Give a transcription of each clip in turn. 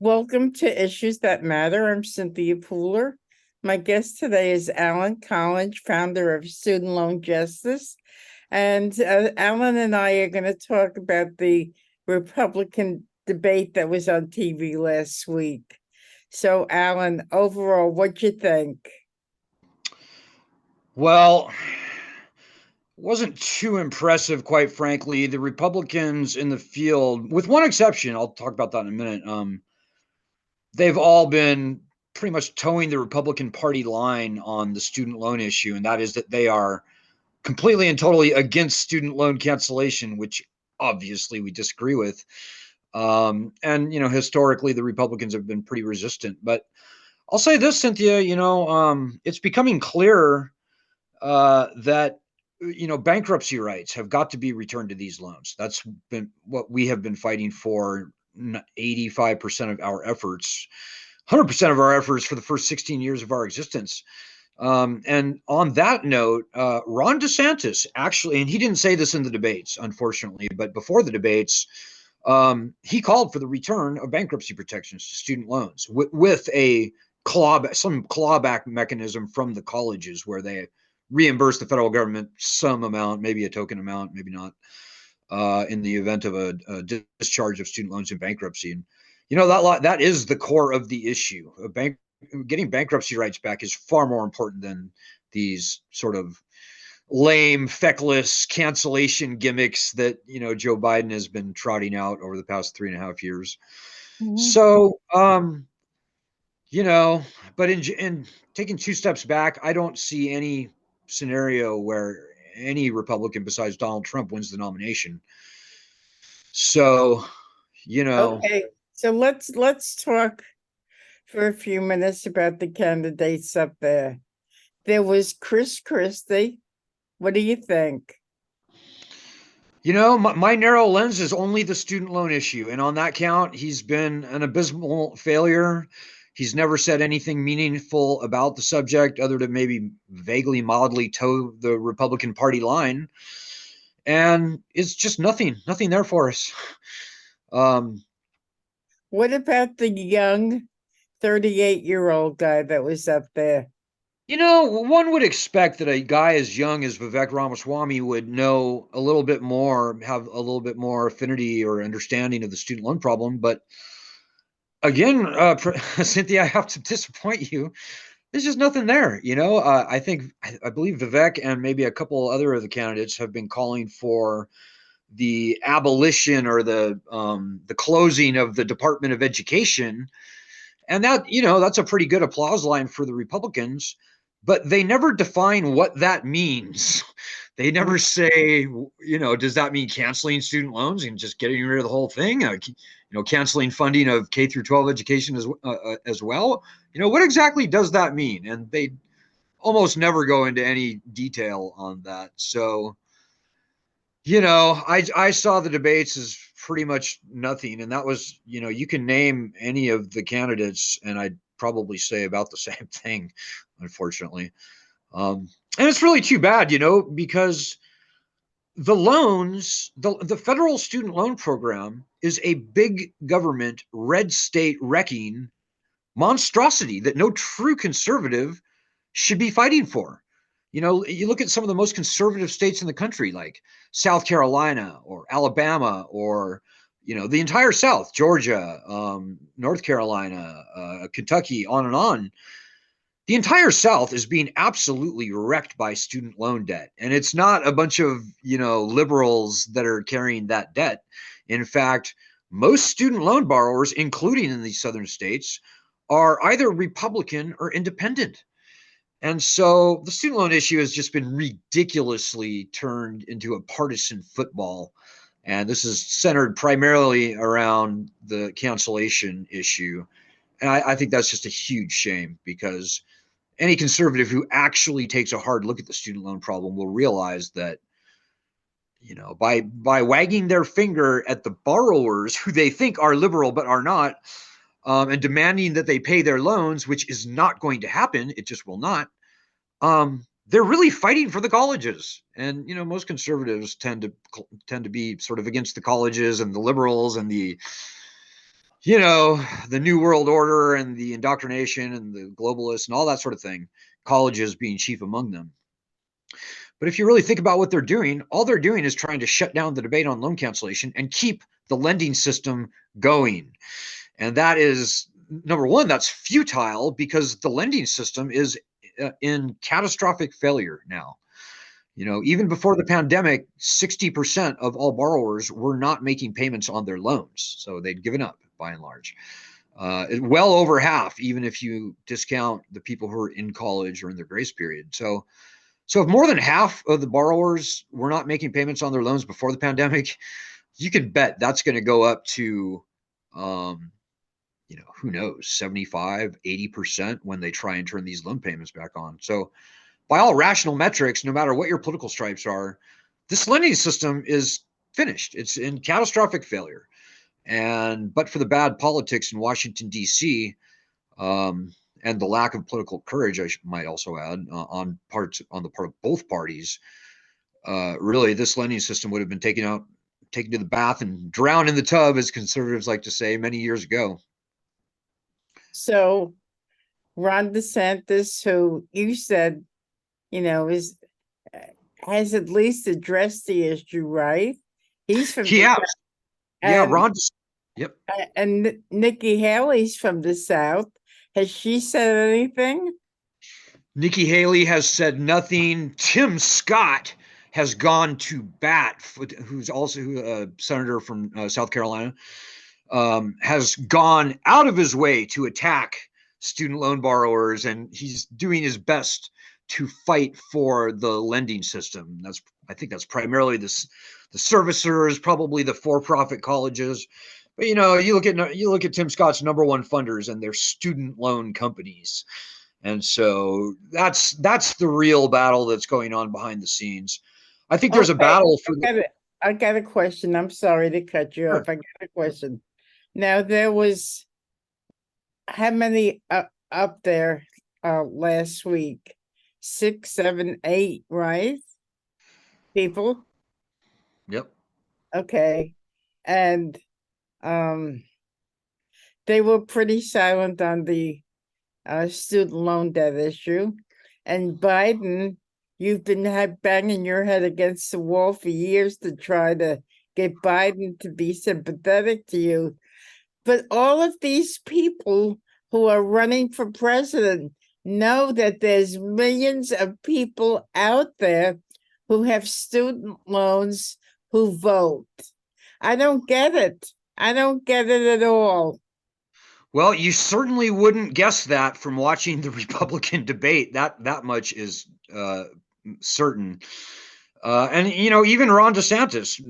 Welcome to Issues That Matter. I'm Cynthia Pooler. My guest today is Alan Collinge, founder of Student Loan Justice. And Alan and I are going to talk about the Republican debate that was on TV last week. So, Alan, overall, what'd you think? Well, wasn't too impressive, quite frankly. The Republicans in the field, with one exception, I'll talk about that in a minute. They've all been pretty much towing the Republican Party line on the student loan issue, and that is that they are completely and totally against student loan cancellation, which obviously we disagree with. And historically, the Republicans have been pretty resistant. But I'll say this, Cynthia, it's becoming clearer that bankruptcy rights have got to be returned to these loans. That's been what we have been fighting for 85% of our efforts, 100% of our efforts for the first 16 years of our existence. And on that note, Ron DeSantis actually, and he didn't say this in the debates, unfortunately, but before the debates, he called for the return of bankruptcy protections to student loans with some clawback mechanism from the colleges where they reimburse the federal government some amount, maybe a token amount, maybe not, in the event of a discharge of student loans in bankruptcy. And that is the core of the issue. Getting bankruptcy rights back is far more important than these sort of lame, feckless cancellation gimmicks that Joe Biden has been trotting out over the past 3.5 years. Mhm. So, but in taking two steps back, I don't see any scenario where any Republican besides Donald Trump wins the nomination. So, you know, Okay, so let's talk for a few minutes about the candidates up there. There was Chris Christie. What do you think? my narrow lens is only the student loan issue. And on that count, he's been an abysmal failure. He's never said anything meaningful about the subject other than maybe vaguely, mildly toe the Republican Party line. And it's just nothing there for us. Um, What about the young 38-year-old guy that was up there? one would expect that a guy as young as Vivek Ramaswamy would know a little bit more, have a little bit more affinity or understanding of the student loan problem. But again, Cynthia, I have to disappoint you. There's just nothing there. I believe Vivek and maybe a couple other of the candidates have been calling for the abolition or the closing of the Department of Education, and that's a pretty good applause line for the Republicans, but they never define what that means. They never say, does that mean canceling student loans and just getting rid of the whole thing? Canceling funding of K through 12 education as well. What exactly does that mean? And they almost never go into any detail on that. So, I saw the debates as pretty much nothing, and that was, you can name any of the candidates, and I'd probably say about the same thing, unfortunately. And it's really too bad, because the loans, the federal student loan program is a big government, red state wrecking monstrosity that no true conservative should be fighting for. You look at some of the most conservative states in the country, like South Carolina or Alabama or, the entire South, Georgia, North Carolina, Kentucky, on and on. The entire South is being absolutely wrecked by student loan debt. And it's not a bunch of, liberals that are carrying that debt. In fact, most student loan borrowers, including in these southern states, are either Republican or independent. And so the student loan issue has just been ridiculously turned into a partisan football. And this is centered primarily around the cancellation issue. And I think that's just a huge shame, because any conservative who actually takes a hard look at the student loan problem will realize that, by wagging their finger at the borrowers who they think are liberal but are not, and demanding that they pay their loans, which is not going to happen, it just will not. They're really fighting for the colleges, and most conservatives tend to be sort of against the colleges and the liberals and the you know, the New World Order and the indoctrination and the globalists and all that sort of thing, colleges being chief among them. But if you really think about what they're doing, all they're doing is trying to shut down the debate on loan cancellation and keep the lending system going. And that is, number one, that's futile because the lending system is in catastrophic failure now. You know, even before the pandemic, 60% of all borrowers were not making payments on their loans. So they'd given up by and large. Well over half, even if you discount the people who are in college or in their grace period. So if more than half of the borrowers were not making payments on their loans before the pandemic, you could bet that's going to go up to, um, who knows, 75, 80% when they try and turn these loan payments back on. So by all rational metrics, no matter what your political stripes are, this lending system is finished. It's in catastrophic failure. But for the bad politics in Washington, D.C., and the lack of political courage, I might also add, on the part of both parties, really, this lending system would have been taken to the bath and drowned in the tub, as conservatives like to say, many years ago. So Ron DeSantis, who you said, is has at least addressed the issue, right? He's from He has, yeah, and Ron. Yep. and Nikki Haley's from the South. Has she said anything? Nikki Haley has said nothing. Tim Scott has gone to bat, who's also a senator from South Carolina, has gone out of his way to attack student loan borrowers, and he's doing his best to fight for the lending system. I think that's primarily the servicers, probably the for-profit colleges. But you look at Tim Scott's number one funders, and they're student loan companies. And so that's the real battle that's going on behind the scenes. I think there's a Okay, battle for I got a question. I'm sorry to cut you Sure. off. I got a question. Now there was how many up there last week? 6, 7, 8, right? People. Yep. Okay. And um they were pretty silent on the student loan debt issue. And Biden, you've been banging your head against the wall for years to try to get Biden to be sympathetic to you. But all of these people who are running for president know that there's millions of people out there who have student loans who vote. I don't get it. I don't get it at all. Well, you certainly wouldn't guess that from watching the Republican debate. That much is certain. And even Ron DeSantis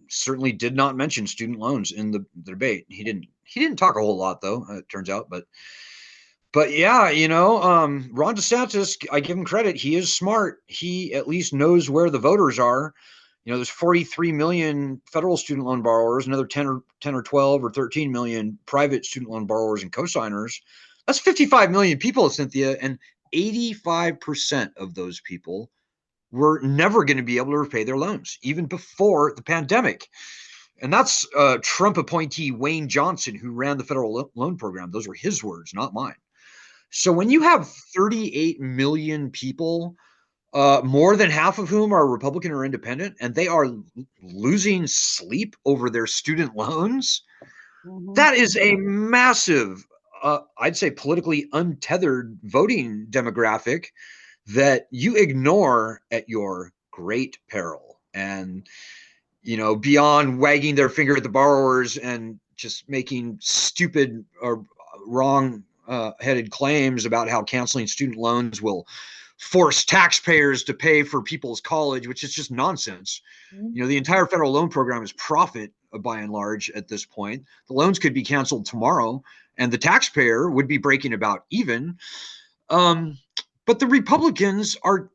certainly did not mention student loans in the debate. He didn't talk a whole lot, though, it turns out. But yeah, Ron DeSantis, I give him credit. He is smart. He at least knows where the voters are. There's 43 million federal student loan borrowers, another 10 or 12 or 13 million private student loan borrowers and cosigners. That's 55 million people, Cynthia, and 85% of those people were never going to be able to repay their loans, even before the pandemic. And that's Trump appointee Wayne Johnson, who ran the federal loan program. Those were his words, not mine. So when you have 38 million people, more than half of whom are Republican or independent, and they are losing sleep over their student loans, that is a massive, I'd say politically untethered voting demographic that you ignore at your great peril. And, beyond wagging their finger at the borrowers and just making stupid or wrong headed claims about how canceling student loans will force taxpayers to pay for people's college, which is just nonsense. The entire federal loan program is profit by and large at this point. The loans could be canceled tomorrow and the taxpayer would be breaking about even. But the Republicans are,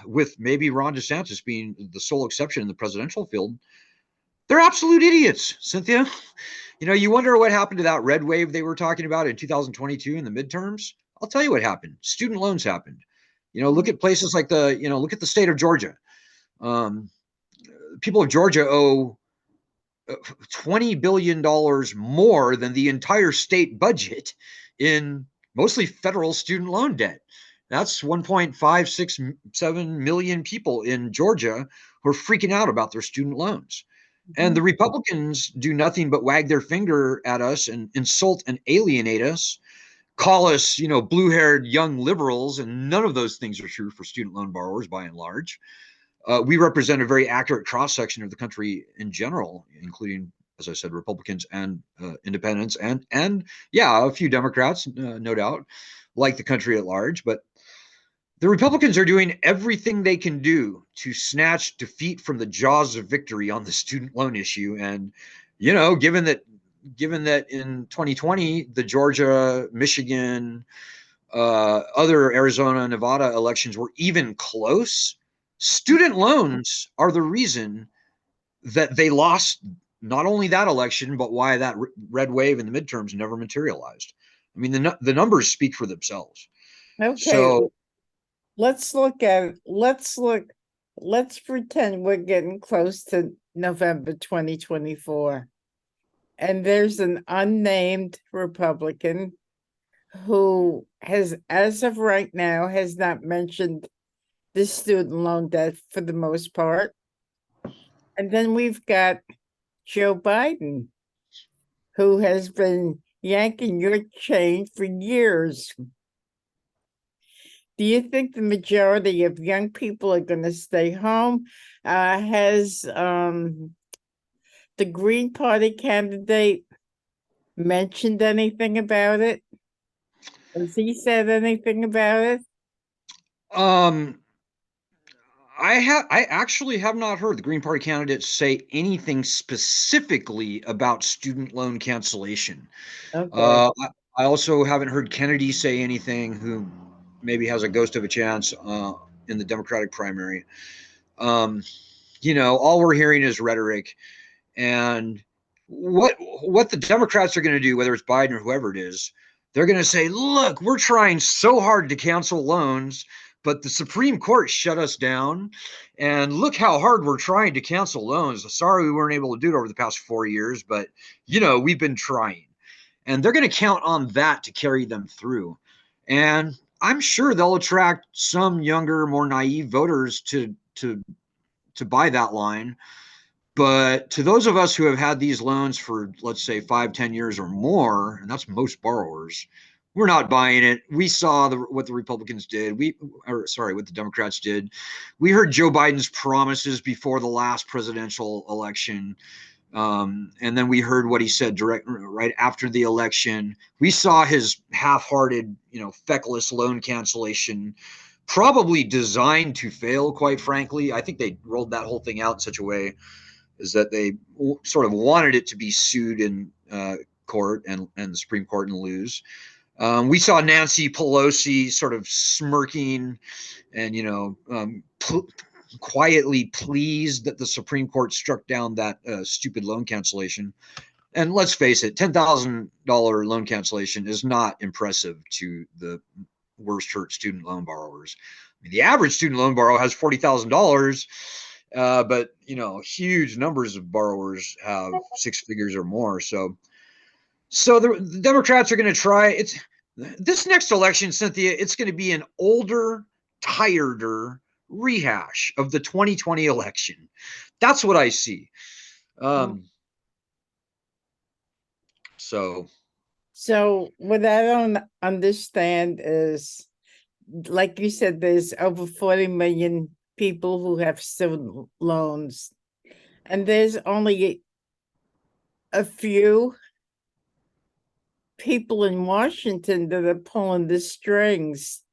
with maybe Ron DeSantis being the sole exception in the presidential field, they're absolute idiots, Cynthia. You wonder what happened to that red wave they were talking about in 2022 in the midterms. I'll tell you what happened. Student loans happened. Look at places like look at the state of Georgia. People of Georgia owe $20 billion more than the entire state budget in mostly federal student loan debt. That's 1.567 million people in Georgia who are freaking out about their student loans. And the Mhm. Republicans do nothing but wag their finger at us and insult and alienate us, call us, blue haired young liberals. And none of those things are true for student loan borrowers by and large. We represent a very accurate cross section of the country in general, including, as I said, Republicans and independents, and yeah, a few Democrats, no doubt, like the country at large. But the Republicans are doing everything they can do to snatch defeat from the jaws of victory on the student loan issue. And given that in 2020 the Georgia, Michigan, other Arizona, Nevada elections were even close, student loans are the reason that they lost not only that election, but why that red wave in the midterms never materialized. I mean, the numbers speak for themselves. Okay, So, let's look at it. Let's pretend we're getting close to November 2024. And there's an unnamed Republican who has, as of right now, has not mentioned the student loan debt for the most part. And then we've got Joe Biden, who has been yanking your chain for years. Do you think the majority of young people are going to stay home? Has the Green Party candidate mentioned anything about it? Has he said anything about it? um, I actually have not heard the Green Party candidates say anything specifically about student loan cancellation. Okay. I also haven't heard Kennedy say anything, who maybe has a ghost of a chance in the Democratic primary. Um, all we're hearing is rhetoric. And what the Democrats are going to do, whether it's Biden or whoever it is, they're going to say, "Look, we're trying so hard to cancel loans, but the Supreme Court shut us down. And look how hard we're trying to cancel loans. Sorry we weren't able to do it over the past 4 years, but we've been trying." And they're going to count on that to carry them through. And I'm sure they'll attract some younger, more naive voters to buy that line. But to those of us who have had these loans for, let's say, 5, 10 years or more, and that's most borrowers, we're not buying it. We saw what the Republicans did. What the Democrats did. We heard Joe Biden's promises before the last presidential election. And then we heard what he said right after the election. We saw his half-hearted, feckless loan cancellation, probably designed to fail, quite frankly. I think they rolled that whole thing out in such a way is that they sort of wanted it to be sued in court and the Supreme Court and lose. We saw Nancy Pelosi sort of smirking and, quietly pleased that the Supreme Court struck down that stupid loan cancellation. And let's face it, $10,000 loan cancellation is not impressive to the worst hurt student loan borrowers. I mean, the average student loan borrower has $40,000. But huge numbers of borrowers have six figures or more. So the Democrats are going to try. It's this next election, Cynthia. It's going to be an older, tireder rehash of the 2020 election. That's what I see. So So what I don't understand is, like you said, there's over 40 million people who have student loans, and there's only a few people in Washington that are pulling the strings.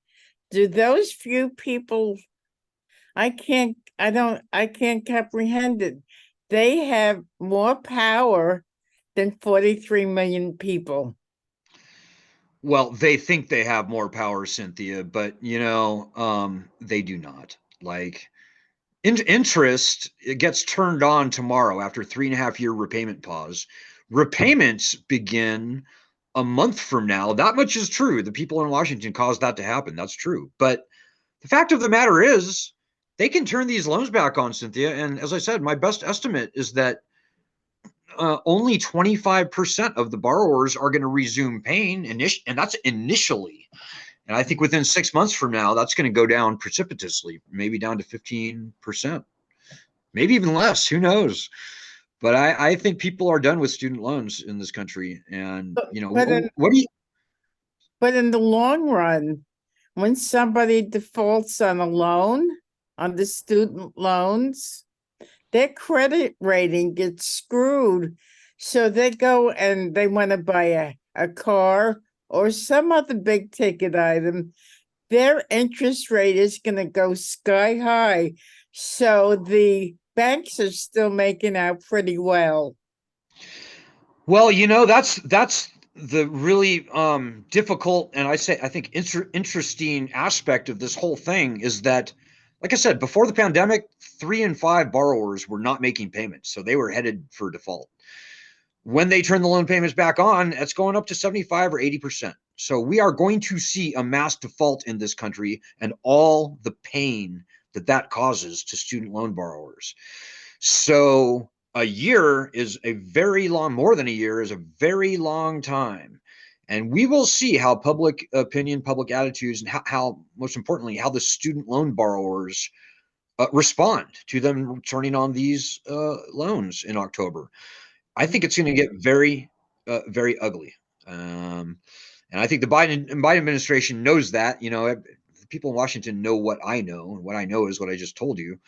Do those few people, I can't comprehend it. They have more power than 43 million people. well, they think they have more power, Cynthia, but they do not. Like interest, it gets turned on tomorrow after 3.5 year repayment pause. Repayments begin a month from now. That much is true. The people in Washington caused that to happen. That's true. But the fact of the matter is, they can turn these loans back on, Cynthia. And as I said, my best estimate is that only 25% of the borrowers are going to resume paying, and that's initially. And I think within 6 months from now, that's going to go down precipitously, maybe down to 15%, maybe even less. Who knows? But I think people are done with student loans in this country. And, But but in what do you, but in the long run, when somebody defaults on a loan, on the student loans, their credit rating gets screwed. So they go and they want to buy a car or some other big ticket item. Their interest rate is going to go sky high. So the banks are still making out pretty well. well, that's the really difficult, and I think interesting aspect of this whole thing is that, like I said, before the pandemic, 3 in 5 borrowers were not making payments, so they were headed for default. When they turn the loan payments back on, it's going up to 75 or 80%. So we are going to see a mass default in this country, and all the pain that causes to student loan borrowers. So a year is a very long, more than a year is a very long time. And we will see how public opinion, public attitudes, and how most importantly, how the student loan borrowers respond to them turning on these loans in October. I think it's going to get very, very ugly. And I think the Biden administration knows that. The people in Washington know what I know, and what I know is what I just told you.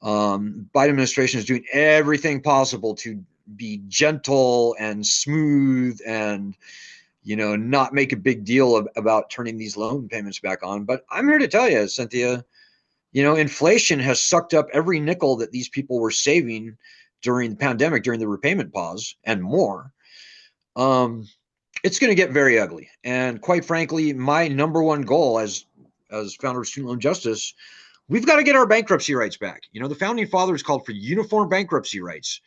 Biden administration is doing everything possible to be gentle and smooth and not make a big deal about turning these loan payments back on. But I'm here to tell you, Cynthia, inflation has sucked up every nickel that these people were saving during the pandemic, during the repayment pause, and more. It's going to get very ugly. And quite frankly, my number one goal as founder of Student Loan Justice, we've got to get our bankruptcy rights back. The founding fathers called for uniform bankruptcy rights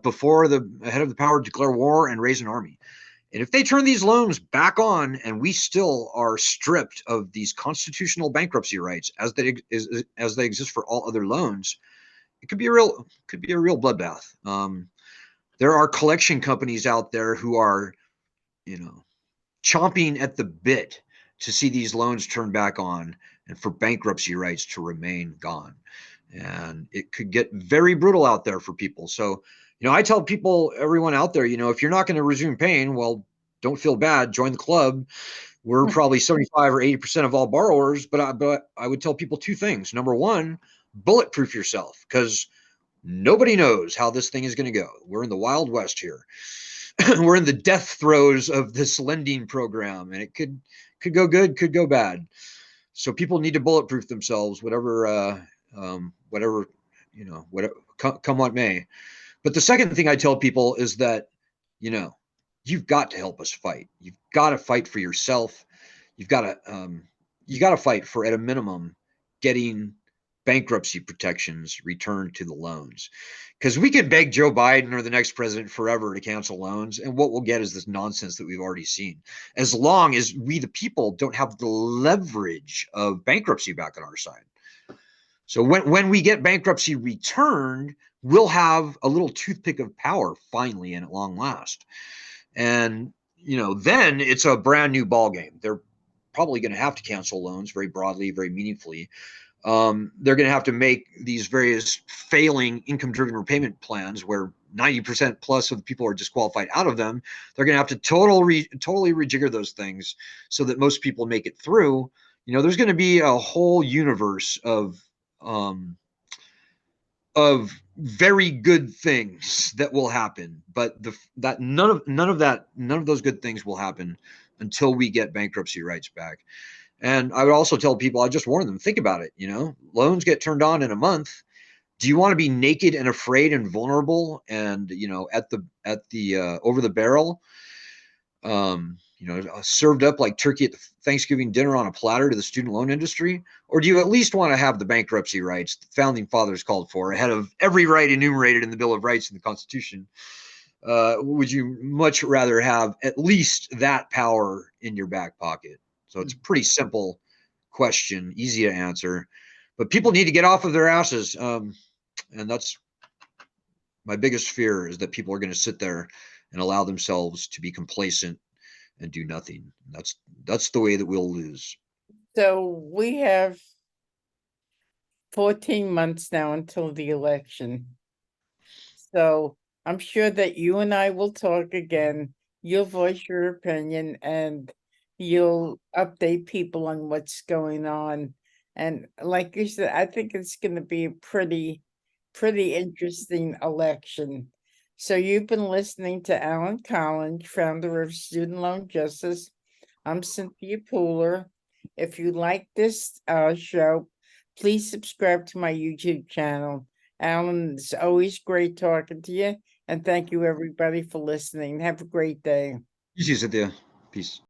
before the head of the power declare war and raise an army. And if they turn these loans back on and we still are stripped of these constitutional bankruptcy rights as they exist for all other loans, it could be a real bloodbath. There are collection companies out there who are, chomping at the bit to see these loans turn back on and for bankruptcy rights to remain gone. And it could get very brutal out there for people. So, I tell people, everyone out there, if you're not going to resume paying, well, don't feel bad. Join the club. We're probably 75 or 80% of all borrowers, but I would tell people two things. Number one, bulletproof yourself, because nobody knows how this thing is going to go. We're in the Wild West here. We're in the death throes of this lending program, and it could go good, could go bad. So people need to bulletproof themselves, whatever, whatever, come what may. But the second thing I tell people is that, you've got to help us fight. You've got to fight for yourself. You got to fight for, at a minimum, getting bankruptcy protections returned to the loans. Because we could beg Joe Biden or the next president forever to cancel loans, and what we'll get is this nonsense that we've already seen. As long as we, the people, don't have the leverage of bankruptcy back on our side. So when we get bankruptcy returned, we'll have a little toothpick of power finally and at long last. And, then it's a brand new ball game. They're probably going to have to cancel loans very broadly, very meaningfully. They're going to have to make these various failing income-driven repayment plans where 90% plus of the people are disqualified out of them. They're going to have to totally rejigger those things so that most people make it through. There's going to be a whole universe of very good things that will happen, but none of those good things will happen until we get bankruptcy rights back. And I would also tell people, I just warn them, think about it. Loans get turned on in a month. Do you want to be naked and afraid and vulnerable and, at the over the barrel, served up like turkey at the Thanksgiving dinner on a platter to the student loan industry? Or do you at least want to have the bankruptcy rights the founding fathers called for ahead of every right enumerated in the Bill of Rights in the Constitution? Would you much rather have at least that power in your back pocket? So it's a pretty simple question, easy to answer, but people need to get off of their asses. And that's My biggest fear is that people are going to sit there and allow themselves to be complacent and do nothing. That's the way that we'll lose. So we have 14 months now until the election. So I'm sure that you and I will talk again. You'll voice your opinion and you'll update people on what's going on. And like you said, I think it's going to be a pretty interesting election. So you've been listening to Alan Collinge, founder of Student Loan Justice. I'm Cynthia Pooler. If you like this show, please subscribe to my YouTube channel. Alan, it's always great talking to you. And thank you, everybody, for listening. Have a great day. You too, Cynthia. Peace.